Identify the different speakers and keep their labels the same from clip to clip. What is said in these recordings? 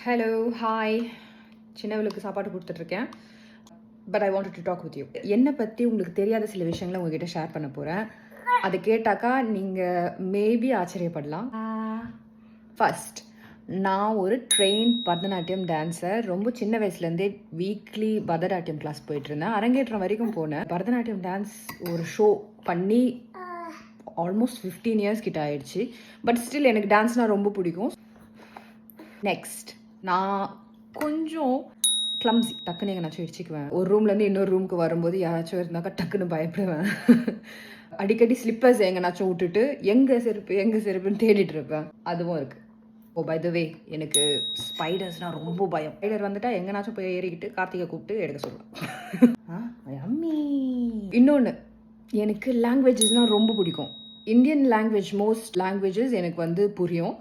Speaker 1: Hello hi. சின்னவளுக்கு சாப்பாடு கொடுத்துட்ருக்கேன். But I wanted to talk with you. என்னை பற்றி உங்களுக்கு தெரியாத சில விஷயங்களை உங்ககிட்ட ஷேர் பண்ண போகிறேன். அதை கேட்டாக்கா நீங்கள் மேபி ஆச்சரியப்படலாம். ஃபர்ஸ்ட், நான் ஒரு ட்ரெயின் பரதநாட்டியம் டான்ஸர். ரொம்ப சின்ன வயசுலேருந்தே வீக்லி பரதநாட்டியம் கிளாஸ் போயிட்டுருந்தேன். அரங்கேற்றம் வரைக்கும் போனேன். பரதநாட்டியம் டான்ஸ் ஒரு ஷோ பண்ணி ஆல்மோஸ்ட் 15 இயர்ஸ் கிட்ட ஆயிடுச்சு. பட் ஸ்டில் எனக்கு டான்ஸ்னால் ரொம்ப பிடிக்கும். நெக்ஸ்ட், நான் கொஞ்சம் கிளம்ஸி. டக்குன்னு எங்கேனாச்சும் இடிச்சிக்குவேன். ஒரு ரூம்லேருந்து இன்னொரு ரூமுக்கு வரும்போது யாராச்சும் இருந்தாக்கா டக்குன்னு பயப்படுவேன். அடிக்கடி ஸ்லிப்பர்ஸ் எங்கேனாச்சும் விட்டுட்டு எங்கே செருப்புன்னு தேடிட்டு இருப்பேன். அதுவும் இருக்குது. ஓ பை த வே, எனக்கு ஸ்பைடர்ஸ்னால் ரொம்ப பயம். ஸ்பைடர் வந்துட்டால் எங்கேனாச்சும் போய் ஏறிக்கிட்டு கார்த்திகை கூப்பிட்டு எடுக்க சொல்லுவேன். அம்மி. இன்னொன்று, எனக்கு லாங்குவேஜஸ்னால் ரொம்ப பிடிக்கும். இந்தியன் லாங்குவேஜ், மோஸ்ட் லாங்குவேஜஸ் எனக்கு வந்து புரியும்.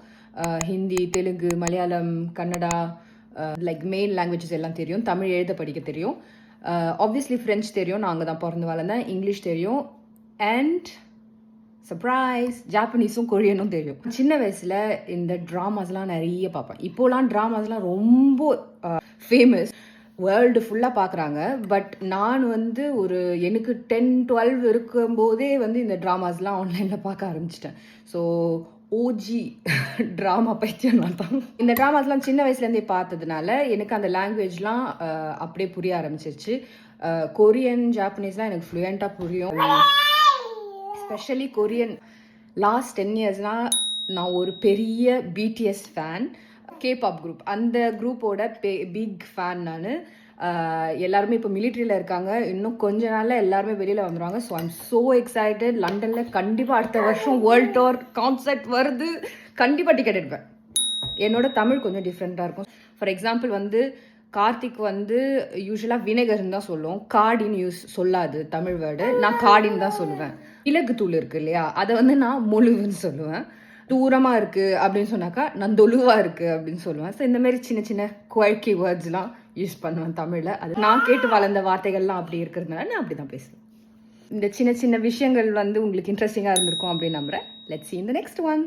Speaker 1: Hindi, Telugu, Malayalam, Kannada, like main languages எல்லாம் தெரியும். தமிழ் எழுத படிக்க தெரியும். ஆப்வியஸ்லி ஃப்ரெஞ்ச் தெரியும், நான் அங்கே தான் பிறந்து வளர்ந்தேன். இங்கிலீஷ் தெரியும். அண்ட் சர்ப்ரைஸ், ஜாப்பனீஸும் கொரியனும் தெரியும். சின்ன வயசில் இந்த ட்ராமாஸ்லாம் நிறைய பார்ப்பேன். இப்போலாம் ட்ராமாஸ்லாம் ரொம்ப ஃபேமஸ், வேர்ல்டு ஃபுல்லாக பார்க்குறாங்க. பட் நான் வந்து எனக்கு 10-12 இருக்கும்போதே வந்து இந்த ட்ராமாஸ்லாம் ஆன்லைனில் பார்க்க ஆரம்பிச்சிட்டேன். ஸோ ஓஜி ட்ராமா பைத்தியம் நான் தான். இந்த ட்ராமாஸ்லாம் சின்ன வயசுலேருந்தே பார்த்ததுனால எனக்கு அந்த லாங்குவேஜ்லாம் அப்படியே புரிய ஆரம்பிச்சிருச்சு. கொரியன், ஜாப்பனீஸ்லாம் எனக்கு ஃப்ளூயண்ட்டாக புரியும். Especially Korean. லாஸ்ட் 10 இயர்ஸ்னால் நான் ஒரு பெரிய பிடிஎஸ் ஃபேன். கேபாப் குரூப், அந்த குரூப்போட பிக் ஃபேன் நான். எல்லாருமே இப்போ மிலிட்ரியில் இருக்காங்க. இன்னும் கொஞ்ச நாளில் எல்லாருமே வெளியில் வந்துடுவாங்க. So I'm so excited. லண்டனில் கண்டிப்பாக அடுத்த வருஷம் வேர்ல்ட் டூர் கான்சர்ட் வருது. கண்டிப்பாக டிக்கெட் எடுப்பேன். என்னோட தமிழ் கொஞ்சம் டிஃப்ரெண்ட்டாக இருக்கும். ஃபார் எக்ஸாம்பிள் வந்து கார்த்திக் வந்து யூஸ்வலாக வினேகர்னு தான் சொல்லுவோம். காடின்னு சொல்லாது தமிழ் வேர்டு. நான் காடின்னு தான் சொல்லுவேன். மிளகு தூள் இருக்குது இல்லையா, அதை வந்து நான் மொழுவுன்னு சொல்லுவேன். தூரமாக இருக்குது அப்படின்னு சொன்னாக்கா நான் தொழுவாக இருக்குது அப்படின்னு சொல்லுவேன். ஸோ இந்த மாதிரி சின்ன சின்ன குவழ்க்கி வேர்ட்ஸ்லாம் யூஸ் பண்ணுவேன் தமிழில். அது நான் கேட்டு வளர்ந்த வார்த்தைகள்லாம் அப்படி இருக்கிறதுனால நான் அப்படி தான் பேசுவேன். இந்த சின்ன சின்ன விஷயங்கள் வந்து உங்களுக்கு இன்ட்ரெஸ்டிங்காக இருந்திருக்கும் அப்படின்னு நம்புகிறேன். Let's see in the next one.